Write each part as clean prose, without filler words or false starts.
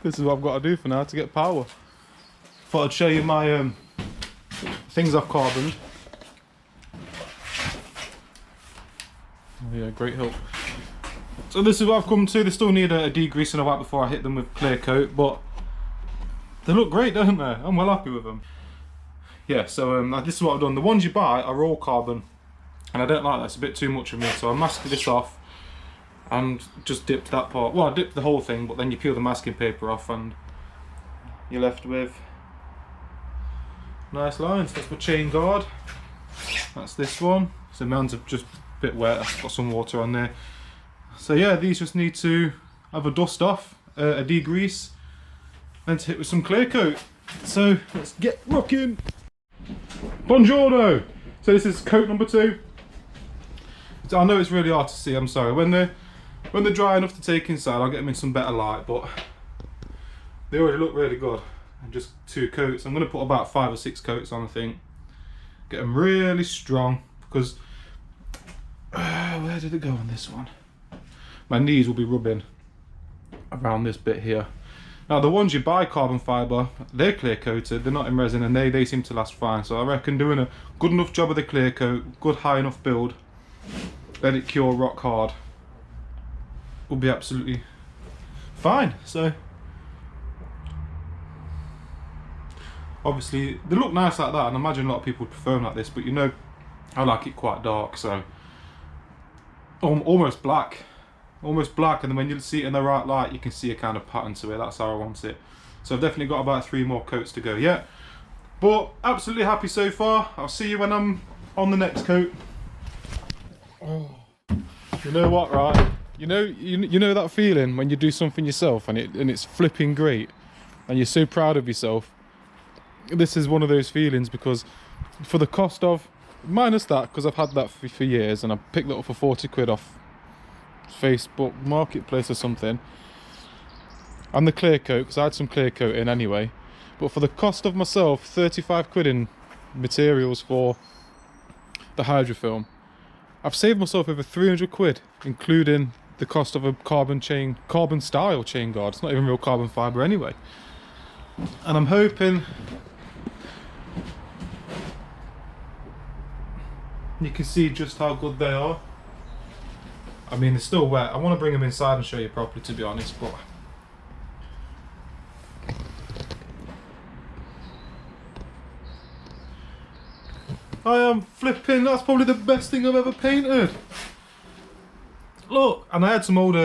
This is what I've got to do for now to get power. Thought I'd show you my things I've carboned. Oh yeah, great help. So this is what I've come to. They still need a degrease and a wipe before I hit them with clear coat, but they look great, don't they? I'm well happy with them. Yeah, so this is what I've done. The ones you buy are all carbon, and I don't like that. It's a bit too much of me, so I masked this off and just dipped that part. Well, I dipped the whole thing, but then you peel the masking paper off and you're left with nice lines. That's my chain guard. That's this one. So mine's just a bit wet. I've got some water on there. So yeah, these just need to have a dust off, a degrease, and to hit with some clear coat. So let's get rocking. Buongiorno! So this is coat number 2. So I know it's really hard to see, I'm sorry. When they're dry enough to take inside, I'll get them in some better light, but they already look really good. And just 2 coats. I'm going to put about 5 or 6 coats on, I think. Get them really strong, because where did it go on this one? My knees will be rubbing around this bit here. Now the ones you buy carbon fibre, they're clear coated, they're not in resin, and they seem to last fine. So I reckon doing a good enough job of the clear coat, good high enough build, let it cure rock hard, will be absolutely fine. So obviously they look nice like that, and I imagine a lot of people would prefer them like this, but you know I like it quite dark, so almost black. Almost black, and then when you see it in the right light you can see a kind of pattern to it. That's how I want it. So I've definitely got about 3 more coats to go yet, but absolutely happy so far. I'll see you when I'm on the next coat. Oh, you know what, right? You know that feeling when you do something yourself and it's flipping great and you're so proud of yourself. This is one of those feelings, because for the cost of, minus that, because I've had that for years and I picked that up for 40 quid off Facebook Marketplace or something, and the clear coat, because I had some clear coat in anyway, but for the cost of myself 35 quid in materials for the hydrofilm, I've saved myself over 300 quid, including the cost of a carbon style chain guard. It's not even real carbon fibre anyway, and I'm hoping you can see just how good they are. I mean, they're still wet. I want to bring them inside and show you properly, to be honest, but I am flipping. That's probably the best thing I've ever painted. Look, and I had some old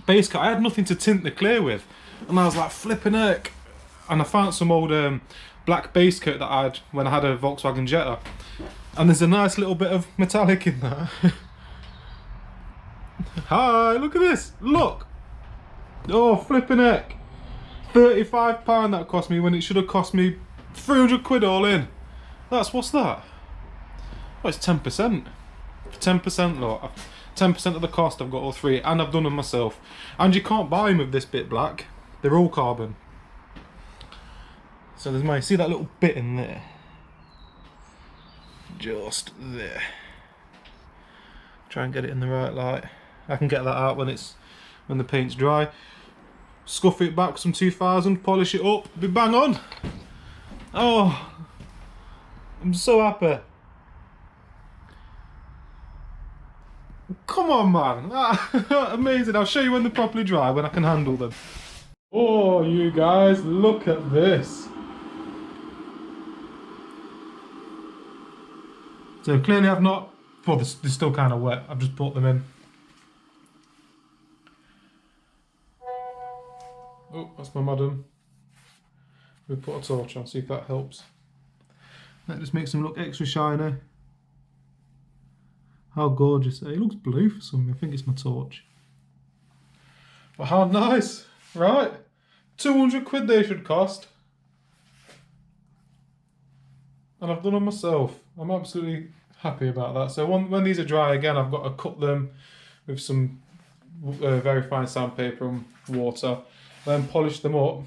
base coat. I had nothing to tint the clear with, and I was like, flipping heck. And I found some old black base coat that I had when I had a Volkswagen Jetta, and there's a nice little bit of metallic in there. Hi, look at this, look. Oh, flipping heck. £35 that cost me when it should have cost me 300 quid all in. What's that? Oh, it's 10%. 10%, look. 10% of the cost, I've got all 3, and I've done them myself. And you can't buy them with this bit black. They're all carbon. So there's see that little bit in there? Just there. Try and get it in the right light. I can get that out when the paint's dry. Scuff it back some 2000, polish it up, be bang on. Oh, I'm so happy. Come on, man. Amazing. I'll show you when they're properly dry, when I can handle them. Oh, you guys, look at this. So clearly I've not, well, they're still kind of wet. I've just put them in. Oh, that's my madam. We'll put a torch on, see if that helps. That just makes them look extra shiny. How gorgeous. It looks blue for something. I think it's my torch. But how nice, right? 200 quid they should cost. And I've done them myself. I'm absolutely happy about that. So when these are dry again, I've got to cut them with some very fine sandpaper and water, then polish them up.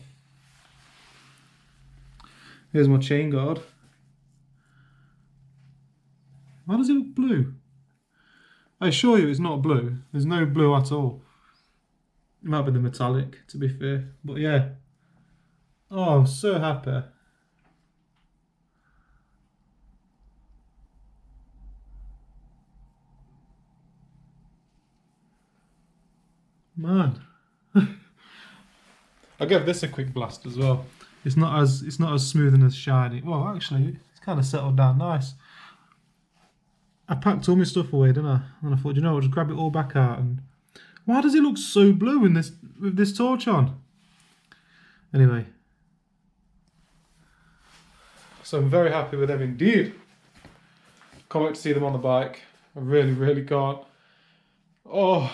Here's my chain guard. Why does it look blue? I assure you it's not blue. There's no blue at all. It might be the metallic, to be fair. But yeah. Oh, I'm so happy. Man. I'll give this a quick blast as well. It's not as smooth and as shiny. Well, actually, it's kind of settled down nice. I packed all my stuff away, didn't I? And I thought, you know, I'll just grab it all back out. And why does it look so blue in this with this torch on? Anyway, so I'm very happy with them indeed. Can't wait to see them on the bike. I really, really can't. Oh,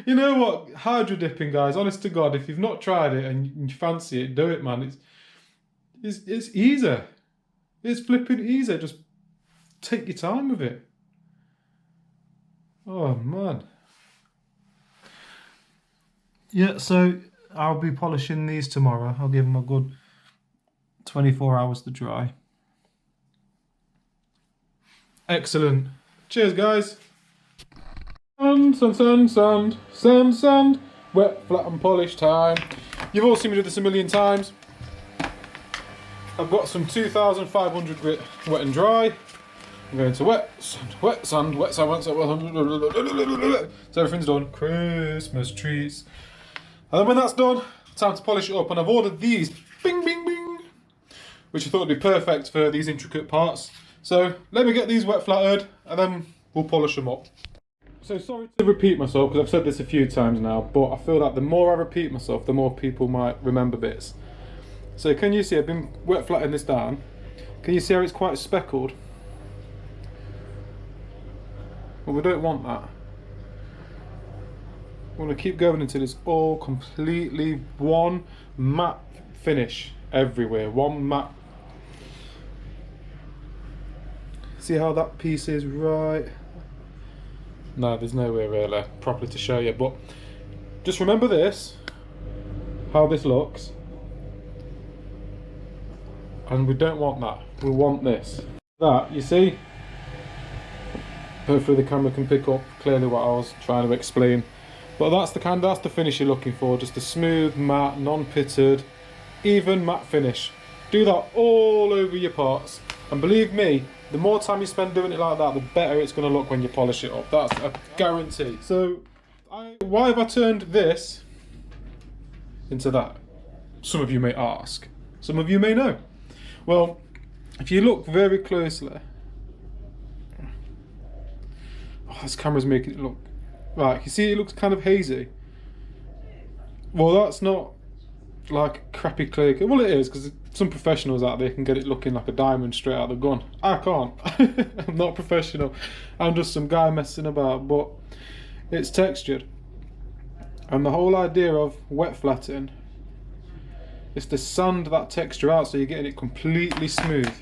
you know what? Hydro dipping, guys. Honest to God, if you've not tried it and you fancy it, do it, man. It's easy. It's flipping easy. Just take your time with it. Oh man. Yeah, so I'll be polishing these tomorrow. I'll give them a good 24 hours to dry. Excellent. Cheers, guys. Sand. Wet, flat and polish time. You've all seen me do this a million times. I've got some 2,500 grit wet and dry. I'm going to wet, sand. So everything's done. Christmas trees. And then when that's done, time to polish it up. And I've ordered these, bing, bing, bing, which I thought would be perfect for these intricate parts. So let me get these wet flattered and then we'll polish them up. So sorry to repeat myself because I've said this a few times now, but I feel like the more I repeat myself, the more people might remember bits. So can you see I've been wet flattening this down? Can you see how it's quite speckled? Well, we don't want that. We want to keep going until it's all completely one matte finish everywhere. One matte. See how that piece is right? No, there's nowhere really properly to show you, but just remember this, how this looks. And we don't want that, we want this. That, you see? Hopefully the camera can pick up clearly what I was trying to explain. But that's the finish you're looking for, just a smooth, matte, non-pitted, even matte finish. Do that all over your parts, and believe me, the more time you spend doing it like that, the better it's going to look when you polish it up. That's a guarantee. So, why have I turned this into that? Some of you may ask. Some of you may know. Well, if you look very closely... Oh, this camera's making it look... Right, you see it looks kind of hazy? Well, that's not like crappy clay. Well, it is, because some professionals out there can get it looking like a diamond straight out of the gun. I can't. I'm not professional. I'm just some guy messing about, but it's textured. And the whole idea of wet flattening is to sand that texture out so you're getting it completely smooth.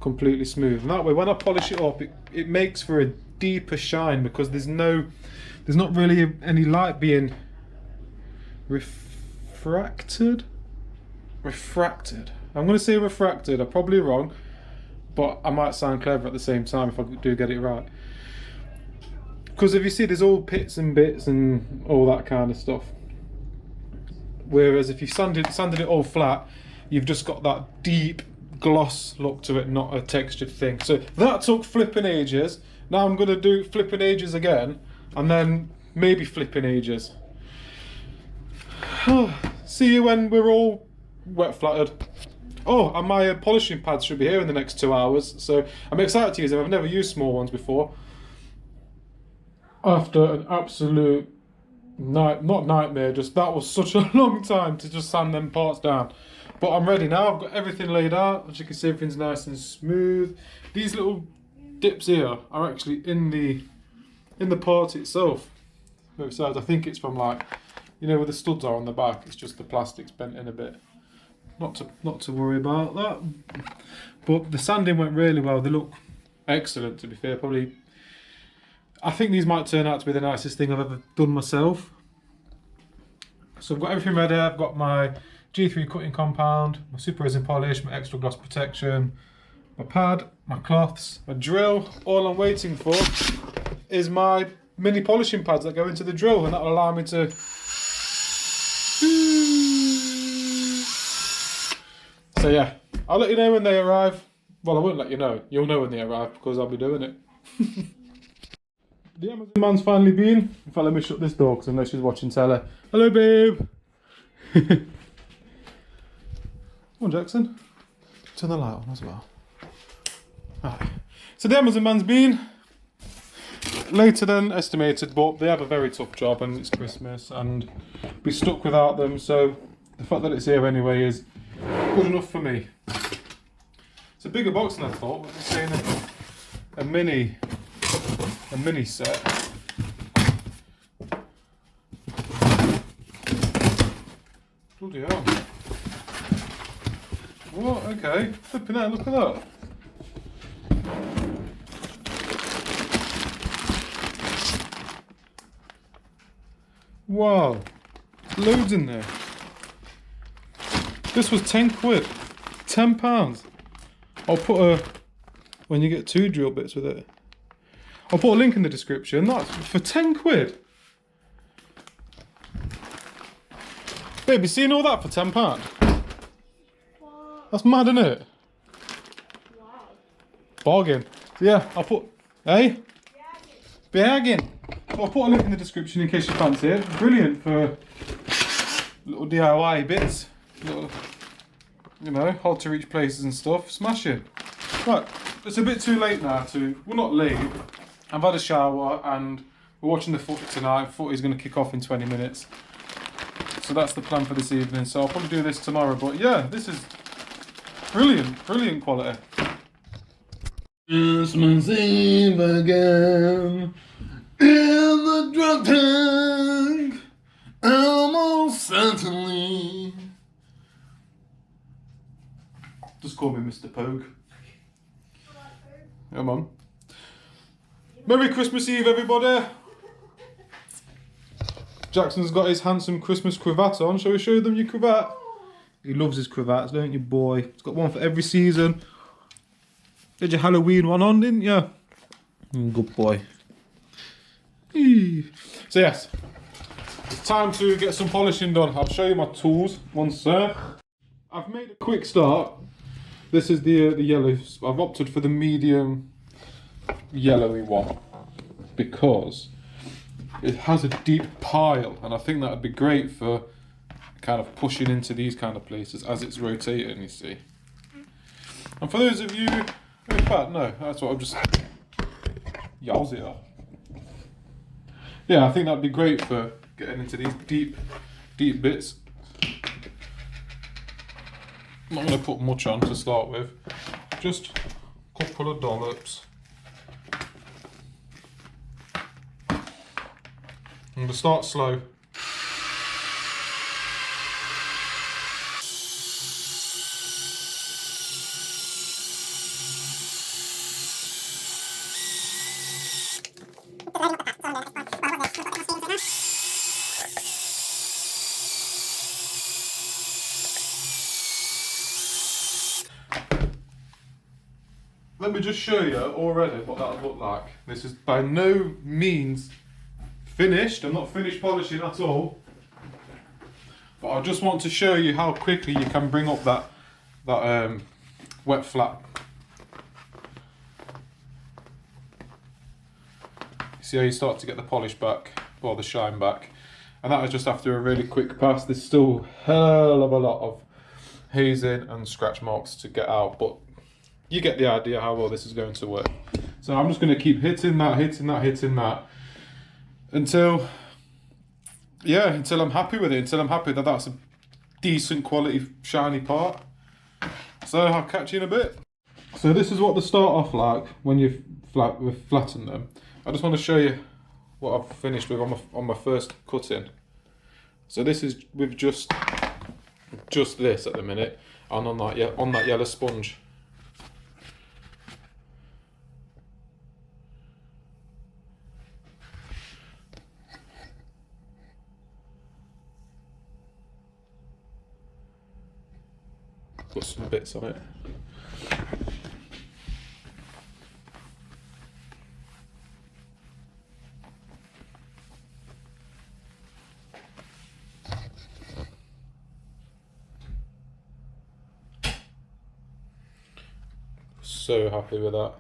Completely smooth. And that way, when I polish it up, it makes for a deeper shine because there's not really any light being refracted. I'm going to say refracted. I'm probably wrong, but I might sound clever at the same time if I do get it right. Because if you see, there's all pits and bits and all that kind of stuff. Whereas if you sanded it all flat, you've just got that deep gloss look to it, not a textured thing. So that took flipping ages. Now I'm going to do flipping ages again, and then maybe flipping ages. See you when we're all wet flattered. Oh, and my polishing pads should be here in the next 2 hours, so I'm excited to use them. I've never used small ones before. After an absolute not nightmare, just that was such a long time to just sand them parts down. But I'm ready now. I've got everything laid out. As you can see, everything's nice and smooth. These little dips here are actually in the part itself. Both sides. I think it's from, like, you know where the studs are on the back. It's just the plastic's bent in a bit. Not to worry about that. But the sanding went really well. They look excellent, to be fair. Probably, I think these might turn out to be the nicest thing I've ever done myself. So I've got everything ready. I've got my G3 cutting compound, my super resin polish, my extra gloss protection, my pad, my cloths, my drill. All I'm waiting for is my mini polishing pads that go into the drill, and that'll allow me to. So yeah, I'll let you know when they arrive. Well, I won't let you know. You'll know when they arrive because I'll be doing it. The Amazon man's finally been. In fact, let me shut this door because I know she's watching telly. Hello, babe. Come on, Jackson. Turn the light on as well. Right. So the Amazon man's been later than estimated, but they have a very tough job and it's Christmas and we're stuck without them. So the fact that it's here anyway is good enough for me. It's a bigger box than I thought. We're saying a mini set. Bloody hell. What? Okay. Flipping out, look at that. Wow. Loads in there. This was 10 quid. £10. I'll put when you get 2 drill bits with it. I'll put a link in the description. That's for 10 quid. Babe, you seen all that for £10? Wow. That's mad, isn't it? Wow. Bargain. So yeah, I'll put, Bargain. I'll put a link in the description in case you fancy it. Brilliant for little DIY bits. Little, you know, hard to reach places and stuff. Smashing. Right, it's a bit too late now to, well, not late. I've had a shower and we're watching the footy tonight. Footy's going to kick off in 20 minutes. So that's the plan for this evening. So I'll probably do this tomorrow. But yeah, this is brilliant, brilliant quality. Christmas Eve again in the drunk tank, almost certainly. Just call me Mr. Pogue. Come on. Merry Christmas Eve, everybody. Jackson's got his handsome Christmas cravat on. Shall we show them your cravat? He loves his cravats, don't you, boy? He's got one for every season. Did your Halloween one on, didn't you? Good boy. Eee. So yes, it's time to get some polishing done. I'll show you my tools. One sec. I've made a quick start. This is the yellow. I've opted for the medium yellowy one because it has a deep pile, and I think that would be great for kind of pushing into these kind of places as it's rotating, you see. And for those of you, in fact, no, that's what I'm just, yowzia. Yeah, I think that'd be great for getting into these deep bits. I'm not going to put much on to start with, just a couple of dollops. I'm going to start slow. Let me just show you already what that would look like. This is by no means finished. I'm not finished polishing at all. But I just want to show you how quickly you can bring up that wet flat. See how you start to get the polish back, or the shine back. And that is just after a really quick pass. There's still a hell of a lot of hazing and scratch marks to get out, but you get the idea how well this is going to work. So I'm just going to keep hitting that until I'm happy with it, until I'm happy that that's a decent quality shiny part. So I'll catch you in a bit. So this is what they start off like when you flatten them. I just want to show you what I've finished with on my first cutting. So this is with just this at the minute, and on that yellow sponge. Put some bits on it. so happy with that.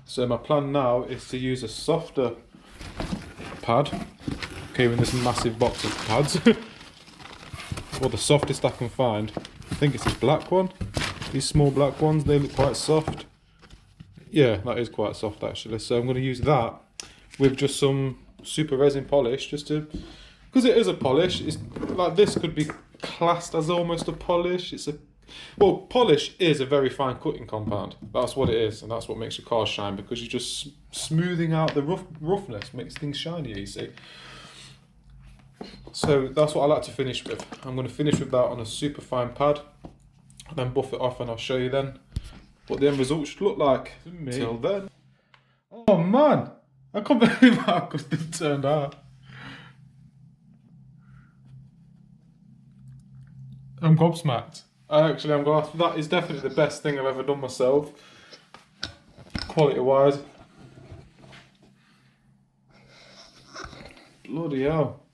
So my plan now is to use a softer pad. Came in this massive box of pads. Or the softest I can find. I think it's this black one. These small black ones, they look quite soft. Yeah, that is quite soft actually. So I'm going to use that with just some super resin polish, just to, because it is a polish. It's like, this could be classed as almost a polish. It's a, well, polish is a very fine cutting compound. That's what it is, and that's what makes your car shine, because you're just smoothing out the roughness, makes things shinier, you see. So that's what I like to finish with. I'm going to finish with that on a super fine pad, and then buff it off, and I'll show you then what the end result should look like. Till then. Oh man, I can't believe how good this turned out. I'm gobsmacked. I'm glad. That is definitely the best thing I've ever done myself, quality wise. Bloody hell.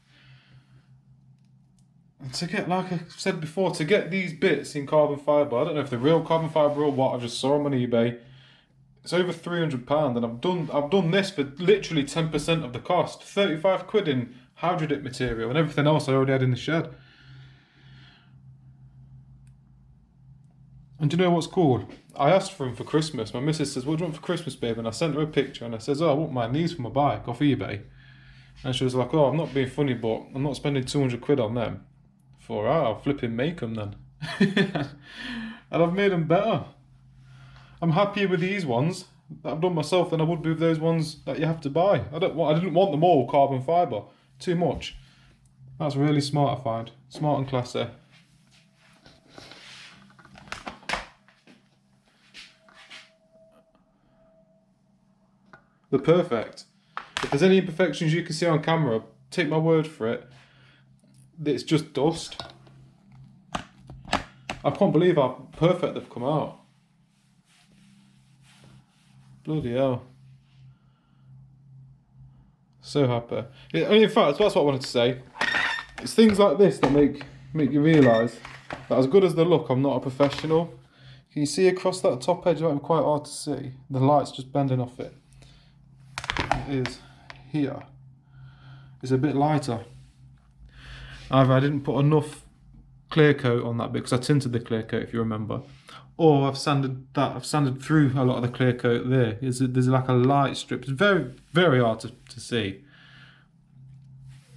And to get, like I said before, to get these bits in carbon fibre, I don't know if they're real carbon fibre or what, I just saw them on eBay. It's over £300, and I've done this for literally 10% of the cost. 35 quid in Hydrodip material, and everything else I already had in the shed. And do you know what's cool? I asked for them for Christmas. My missus says, "What do you want for Christmas, babe?" And I sent her a picture, and I says, "Oh, I wouldn't mind these for my bike off eBay." And she was like, "Oh, I'm not being funny, but I'm not spending 200 quid on them." For I'll flipping make them then. And I've made them better. I'm happier with these ones that I've done myself than I would be with those ones that you have to buy. I didn't want them all carbon fibre. Too much. That's really smart, I find. Smart and classy. They're perfect. If there's any imperfections you can see on camera, take my word for it, it's just dust. I can't believe how perfect they've come out. Bloody hell. So happy. In fact, that's what I wanted to say. It's things like this that make you realise that as good as they look, I'm not a professional. Can you see across that top edge? It's quite hard to see. The light's just bending off it. It is here. It's a bit lighter. Either I didn't put enough clear coat on that bit, because I tinted the clear coat, if you remember, or I've sanded through a lot of the clear coat there. There's like a light strip. It's very, very hard to see.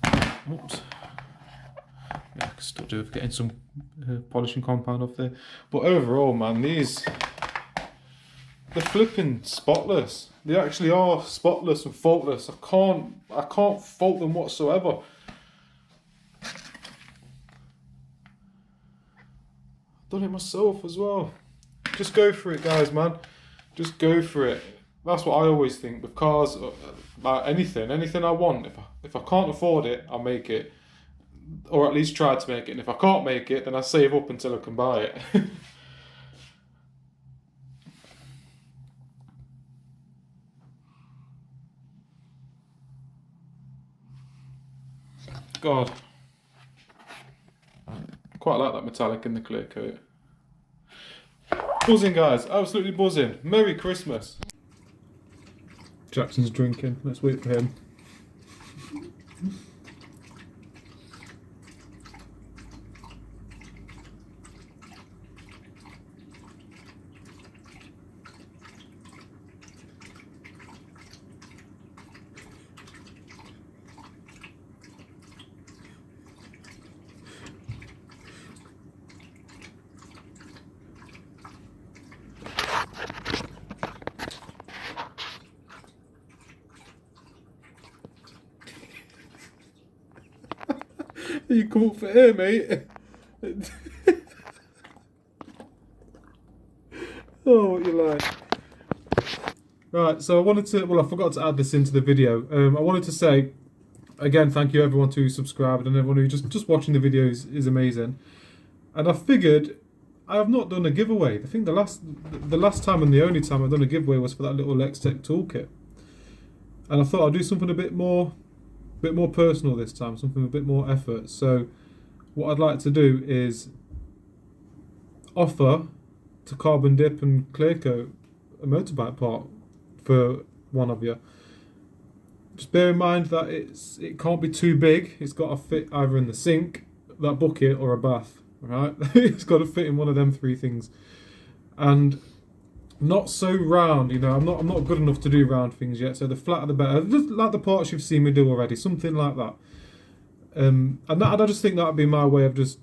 Oops. Yeah, I can still do with getting some polishing compound off there. But overall, man, they're flipping spotless. They actually are spotless and faultless. I can't fault them whatsoever. Done it myself as well. Just go for it, guys, man. Just go for it. That's what I always think with cars, about anything I want. If I can't afford it, I'll make it, or at least try to make it. And if I can't make it, then I save up until I can buy it. God, quite like that metallic in the clear coat. Buzzing, guys, absolutely buzzing. Merry Christmas. Jackson's drinking. Let's wait for him. You come up for air, mate. Oh, what you like. Right, so I forgot to add this into the video. I wanted to say, again, thank you everyone who subscribed, and everyone who just watching the videos is amazing. And I figured I have not done a giveaway. I think the last time and the only time I've done a giveaway was for that little Lextech toolkit. And I thought I'd do something a bit more personal this time, something with a bit more effort. So what I'd like to do is offer to Carbon Dip and Clear Coat a motorbike part for one of you. Just bear in mind that it can't be too big. It's got to fit either in the sink, that bucket, or a bath. Right? It's got to fit in one of them three things. And not so round, you know. I'm not good enough to do round things yet. So the flatter the better. Just like the parts you've seen me do already, something like that. And I just think that'd be my way of just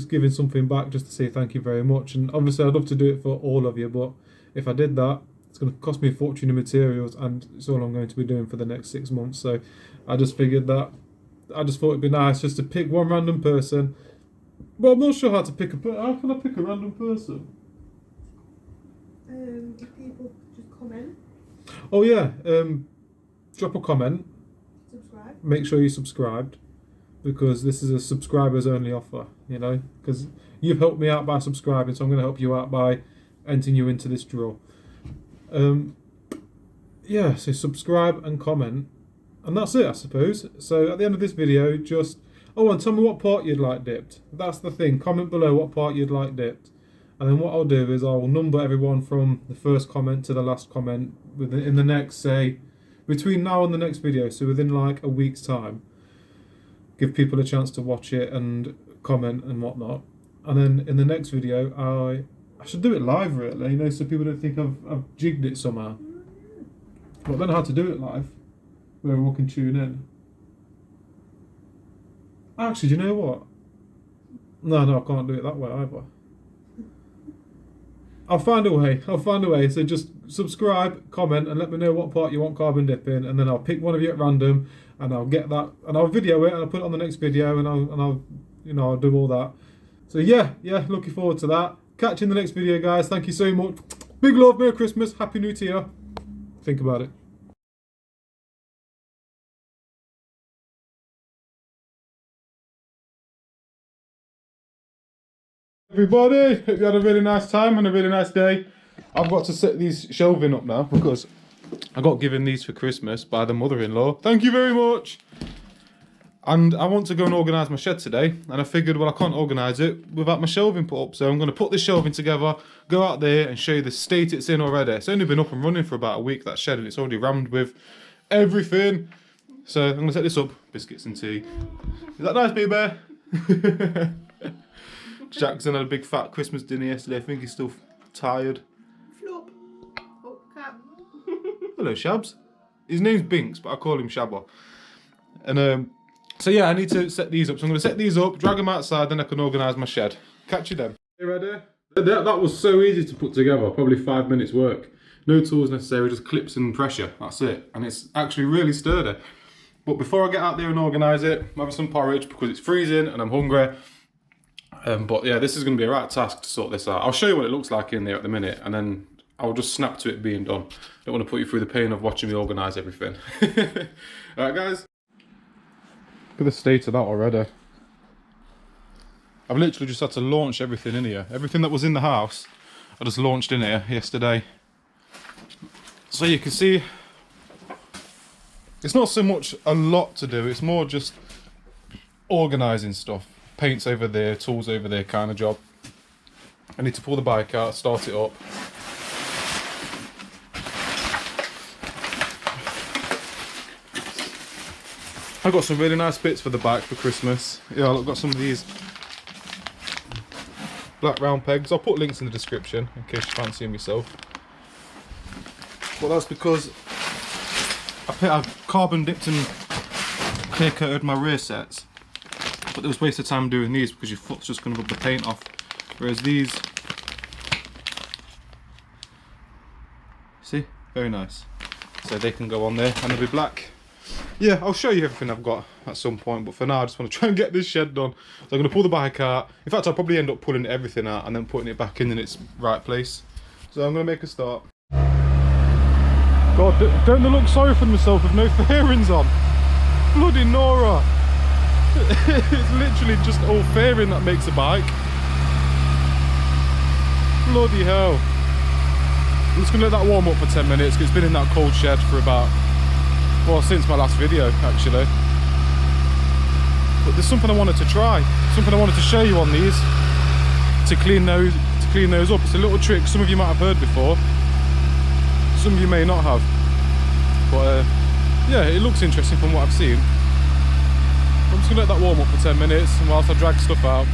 giving something back, just to say thank you very much. And obviously I'd love to do it for all of you, but if I did that, it's going to cost me a fortune in materials, and it's all I'm going to be doing for the next 6 months. So I just figured that I just thought it'd be nice just to pick one random person. Well, I'm not sure how to pick how can I pick a random person? If people just comment, Oh yeah, drop a comment. subscribe. Make sure you subscribed, because this is a subscribers only offer, you know, because you've helped me out by subscribing, so I'm going to help you out by entering you into this draw. Yeah, so subscribe and comment, and that's it, I suppose. So at the end of this video, and tell me what part you'd like dipped. That's the thing. Comment below what part you'd like dipped, and then what I'll do is I'll number everyone from the first comment to the last comment in the next, say, between now and the next video. So within like a week's time, give people a chance to watch it and comment and whatnot. And then in the next video, I should do it live, really, you know, so people don't think I've jigged it somehow. But I don't know how to do it live, where everyone can tune in. Actually, do you know what? No, I can't do it that way either. I'll find a way. So just subscribe, comment, and let me know what part you want Carbon Dip in, and then I'll pick one of you at random, and I'll get that, and I'll video it, and I'll put it on the next video, and I'll do all that. So yeah, looking forward to that. Catch you in the next video, guys. Thank you so much. Big love, Merry Christmas, Happy New Year. Think about it. Everybody, hope you had a really nice time and a really nice day. I've got to set these shelving up now because I got given these for Christmas by the mother-in-law. Thank you very much. And I want to go and organise my shed today, and I figured, well, I can't organise it without my shelving put up, so I'm going to put this shelving together, go out there and show you the state it's in already. It's only been up and running for about a week, that shed, and it's already rammed with everything. So I'm going to set this up, biscuits and tea. Is that nice, baby? Jackson had a big fat Christmas dinner yesterday. I think he's still tired. Flop. Oh, cap. Hello, Shabs. His name's Binks, but I call him Shabba. And so yeah, I need to set these up. So I'm going to set these up, drag them outside, then I can organise my shed. Catch you then. You ready? That was so easy to put together. Probably 5 minutes work. No tools necessary, just clips and pressure. That's it. And it's actually really sturdy. But before I get out there and organise it, I'm having some porridge because it's freezing and I'm hungry. But yeah, this is going to be a right task to sort this out. I'll show you what it looks like in there at the minute, and then I'll just snap to it being done. I don't want to put you through the pain of watching me organise everything. Alright guys. Look at the state of that already. I've literally just had to launch everything in here. Everything that was in the house, I just launched in here yesterday. So you can see, it's not so much a lot to do, it's more just organising stuff. Paints over there, tools over there kind of job. I need to pull the bike out, start it up. I got some really nice bits for the bike for Christmas. Yeah, I've got some of these black round pegs. I'll put links in the description in case you fancy them yourself. Well, that's because I've carbon dipped and clear coated my rear sets. But there was a waste of time doing these because your foot's just going to rub the paint off. Whereas these, see, very nice. So they can go on there and they'll be black. Yeah, I'll show you everything I've got at some point, but for now I just want to try and get this shed done. So I'm going to pull the bike out. In fact, I'll probably end up pulling everything out and then putting it back in its right place. So I'm going to make a start. God, don't they look sorry for themselves with no fairings on? Bloody Nora! It's literally just all fairing that makes a bike. Bloody hell. I'm just going to let that warm up for 10 minutes because it's been in that cold shed for about, well, since my last video actually. but there's something I wanted to try, something I wanted to show you on these to clean those up. It's a little trick some of you might have heard before, some of you may not have, but yeah, it looks interesting from what I've seen. I'm just gonna let that warm up for 10 minutes and whilst I drag stuff out.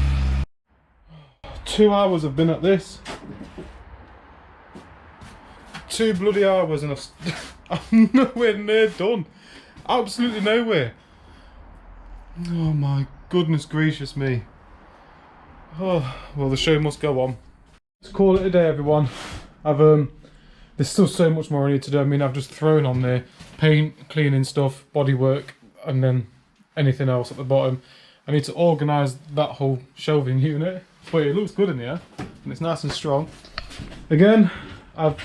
2 hours I've been at this. 2 bloody hours and I'm nowhere near done. Absolutely nowhere. Oh my goodness gracious me. Oh, well, the show must go on. Let's call it a day, everyone. There's still so much more I need to do. I mean, I've just thrown on there paint, cleaning stuff, bodywork, and then anything else at the bottom. I need to organise that whole shelving unit. But it looks good in here, and it's nice and strong. Again, I've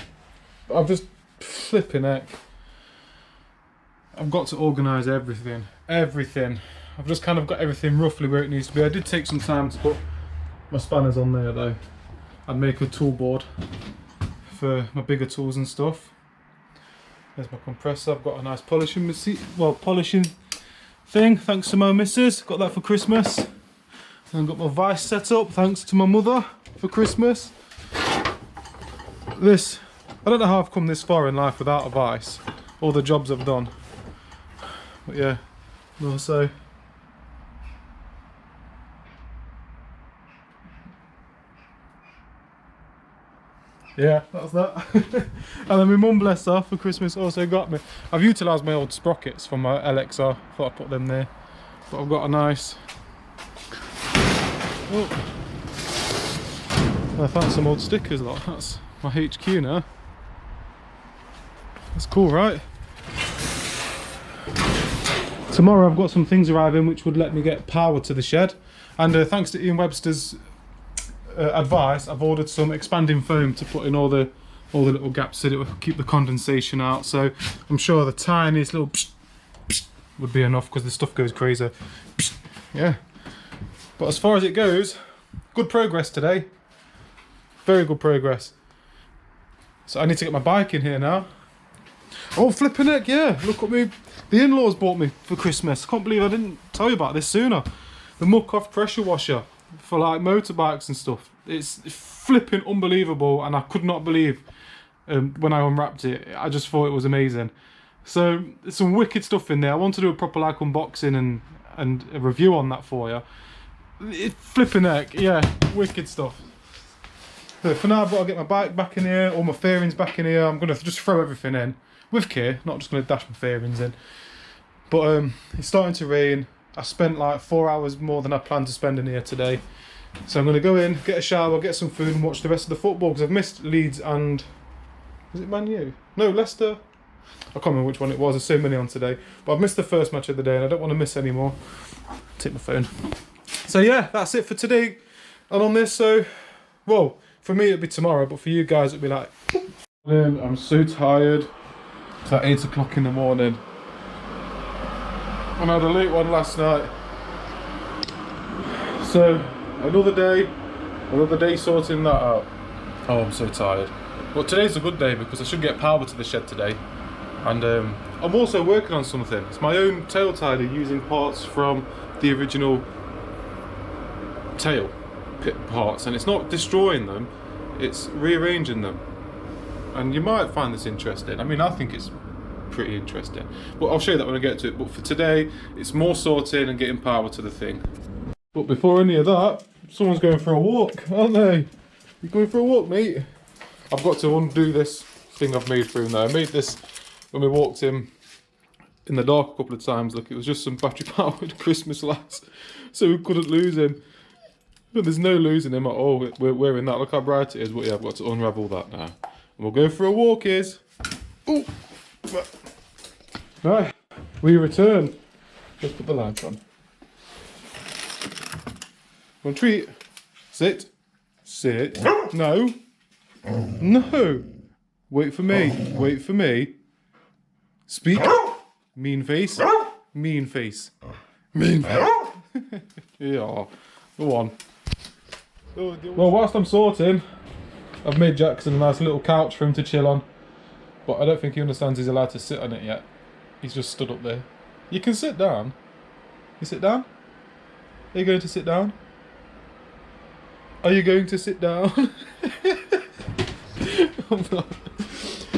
just flipping heck. I've got to organise everything. I've just kind of got everything roughly where it needs to be. I did take some time to put my spanners on there though. I'd make a tool board for my bigger tools and stuff. There's my compressor. I've got a nice polishing thing, thanks to my missus. Got that for Christmas. And got my vice set up, thanks to my mother, for Christmas. This, I don't know how I've come this far in life without a vice. All the jobs I've done. But yeah, also. Yeah, that's that. And then my mum, bless her, for Christmas also got me. I've utilised my old sprockets from my LXR. Thought I'd put them there. But I've got a nice. Oh. I found some old stickers. Like that's my HQ now. That's cool, right? Tomorrow I've got some things arriving which would let me get power to the shed. And thanks to Ian Webster's advice, I've ordered some expanding foam to put in all the little gaps so that it will keep the condensation out. So I'm sure the tiniest little psh, psh, would be enough because the stuff goes crazy. Psh, yeah. But as far as it goes, good progress today. Very good progress. So I need to get my bike in here now. Oh, flipping heck, yeah. Look at me. The in-laws bought me for Christmas. I can't believe I didn't tell you about this sooner. The Muc-Off pressure washer for like motorbikes and stuff. It's flipping unbelievable, and I could not believe when I unwrapped it. I just thought it was amazing. So there's some wicked stuff in there. I want to do a proper like unboxing and a review on that for you. It's flipping heck, yeah, wicked stuff. So for now I've got to get my bike back in here, all my fairings back in here. I'm going to just throw everything in with care, not just going to dash my fairings in. But it's starting to rain. I spent like 4 hours more than I planned to spend in here today. So I'm going to go in, get a shower, get some food and watch the rest of the football because I've missed Leeds and... was it Man U? No, Leicester. I can't remember which one it was, there's so many on today. But I've missed the first match of the day and I don't want to miss any more. Take my phone. So yeah, that's it for today and on this. So, well, for me it'll be tomorrow, but for you guys it'll be like... I'm so tired. It's like 8 o'clock in the morning. And I had a late one last night. So, another day sorting that out. Oh, I'm so tired. But today's a good day because I should get power to the shed today. And I'm also working on something. It's my own tail tidy using parts from the original tail pit parts. And it's not destroying them, it's rearranging them. And you might find this interesting. I mean, I think it's pretty interesting. But I'll show you that when I get to it. But for today, it's more sorting and getting power to the thing. But before any of that, someone's going for a walk, aren't they? You going for a walk, mate? I've got to undo this thing I've made for him there. I made this when we walked him in the dark a couple of times. Look, it was just some battery powered Christmas lights, so we couldn't lose him. But there's no losing him at all. We're wearing that. Look how bright it is. But yeah, I've got to unravel that now. And we'll go for a walk, is. Ooh. Right, we return. Let's put the lights on. One treat. Sit. Sit. No. No. Wait for me. Wait for me. Speak. Mean face. Mean face. Mean face. Yeah. Go on. Well, whilst I'm sorting, I've made Jackson a nice little couch for him to chill on. But I don't think he understands he's allowed to sit on it yet. He's just stood up there. You can sit down. You sit down? Are you going to sit down? Are you going to sit down?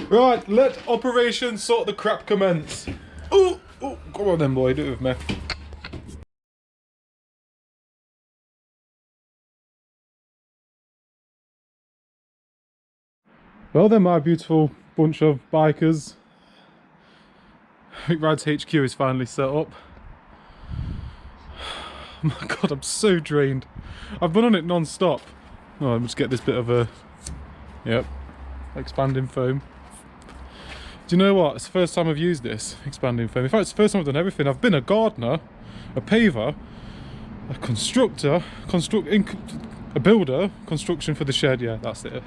Right, let Operation Sort the Crap commence. Oh, come on then, boy, do it with me. Well then, my beautiful bunch of bikers. Rides HQ is finally set up. Oh my god, I'm so drained. I've been on it non-stop. Oh, let me just get this bit of a... Yep. Expanding foam. Do you know what? It's the first time I've used this expanding foam. In fact, it's the first time I've done everything. I've been a gardener, a paver, a constructor, a builder, construction for the shed, yeah, that's it.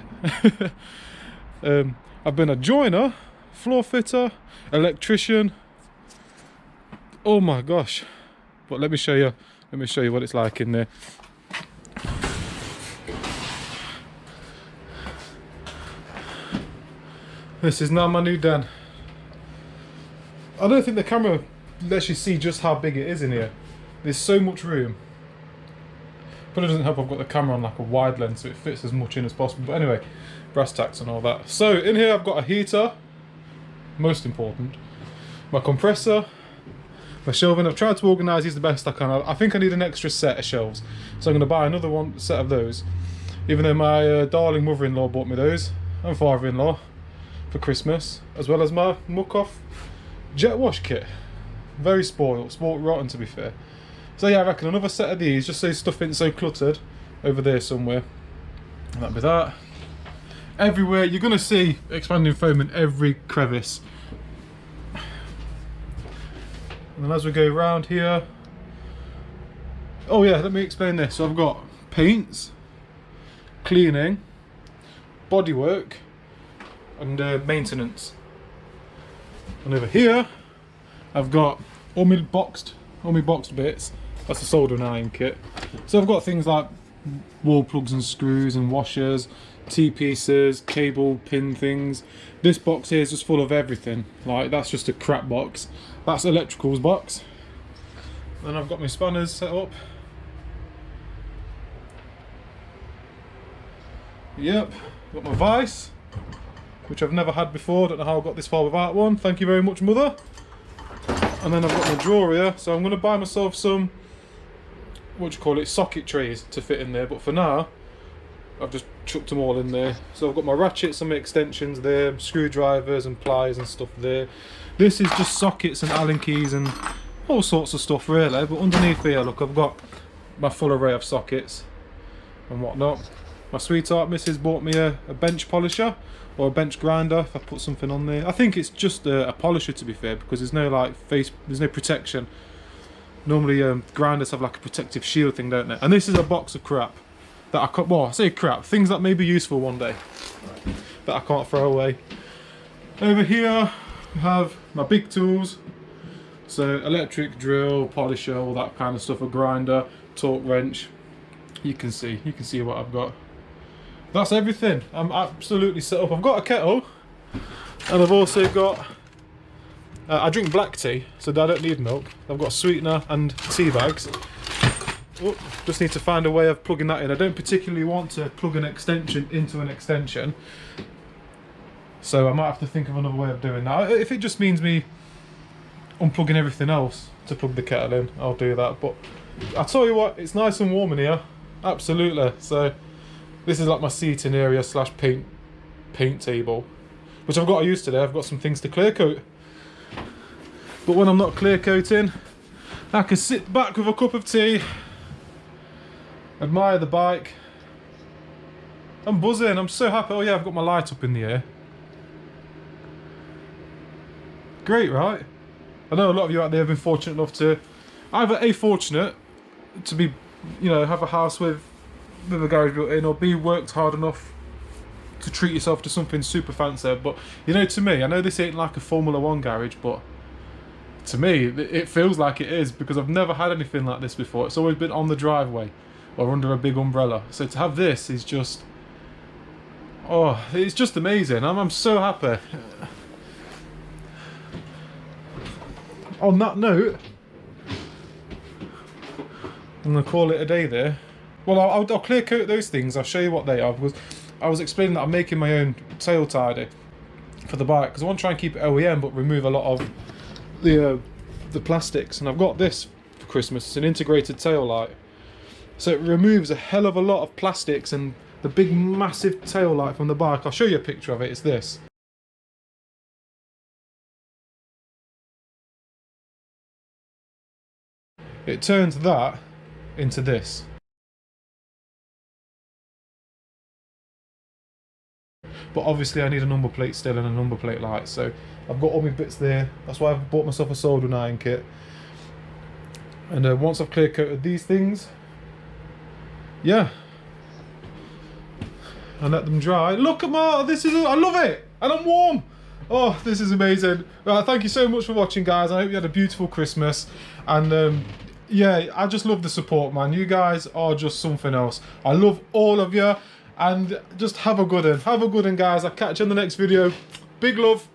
I've been a joiner, floor fitter, electrician. Oh my gosh. But let me show you what it's like in there. This is now my new den. I don't think the camera lets you see just how big it is in here. There's so much room. But it doesn't help I've got the camera on like a wide lens so it fits as much in as possible. But anyway, brass tacks and all that. So in here I've got a heater, most important. My compressor, my shelving. I've tried to organise these the best I can. I think I need an extra set of shelves. So I'm going to buy another set of those. Even though my darling mother-in-law bought me those, and father-in-law, for Christmas, as well as my muck off jet wash kit. Very spoilt rotten to be fair. So yeah, I reckon another set of these, just so stuff isn't so cluttered, over there somewhere. And that'll be that. Everywhere, you're gonna see expanding foam in every crevice. And then as we go around here, oh yeah, let me explain this. So I've got paints, cleaning, bodywork, and maintenance. And over here I've got all my boxed bits. That's the soldering iron kit. So I've got things like wall plugs and screws and washers, T-pieces, cable pin things. This box here is just full of everything. Like, that's just a crap box. That's electricals box. Then I've got my spanners set up. Yep, got my vise, which I've never had before. Don't know how I got this far without one. Thank you very much, mother. And then I've got my drawer here, so I'm going to buy myself some, socket trays to fit in there. But for now, I've just chucked them all in there. So I've got my ratchets and my extensions there, screwdrivers and pliers and stuff there. This is just sockets and Allen keys and all sorts of stuff really. But underneath here, look, I've got my full array of sockets and whatnot. My sweetheart missus bought me a bench polisher, or a bench grinder if I put something on there. I think it's just a polisher to be fair, because there's no like there's no protection. Normally grinders have like a protective shield thing, don't they? And this is a box of crap that I can't, well I say crap, things that may be useful one day that I can't throw away. Over here we have my big tools. So electric drill, polisher, all that kind of stuff, a grinder, torque wrench. You can see what I've got. That's everything. I'm absolutely set up. I've got a kettle, and I've also got... I drink black tea, so I don't need milk. I've got a sweetener and tea bags. Oh, just need to find a way of plugging that in. I don't particularly want to plug an extension into an extension, so I might have to think of another way of doing that. If it just means me unplugging everything else to plug the kettle in, I'll do that. But I tell you what, it's nice and warm in here. Absolutely. So this is like my seating area slash paint table, which I've got to use today. I've got some things to clear coat. But when I'm not clear coating, I can sit back with a cup of tea, admire the bike. I'm buzzing, I'm so happy. Oh yeah, I've got my light up in the air. Great, right? I know a lot of you out there have been fortunate enough to, either A, fortunate to be, you know, have a house with a garage built in, or B, worked hard enough to treat yourself to something super fancy. But you know, to me, I know this ain't like a Formula 1 garage, but to me it feels like it is, because I've never had anything like this before. It's always been on the driveway or under a big umbrella. So to have this is just, oh, it's just amazing. I'm so happy. On that note, I'm gonna call it a day there. Well, I'll clear coat those things. I'll show you what they are, because I was explaining that I'm making my own tail tidy for the bike, because I want to try and keep it OEM but remove a lot of the plastics. And I've got this for Christmas. It's an integrated tail light, so it removes a hell of a lot of plastics and the big massive tail light from the bike. I'll show you a picture of it. It's this. It turns that into this. But obviously I need a number plate still and a number plate light, so I've got all my bits there. That's why I've bought myself a soldering iron kit. And once I've clear coated these things, yeah, and let them dry. Look at my, this is, I love it, and I'm warm. Oh, this is amazing. Thank you so much for watching, guys. I hope you had a beautiful Christmas, and yeah, I just love the support, man. You guys are just something else. I love all of you, and just have a good one. Have a good one, guys. I'll catch you in the next video. Big love.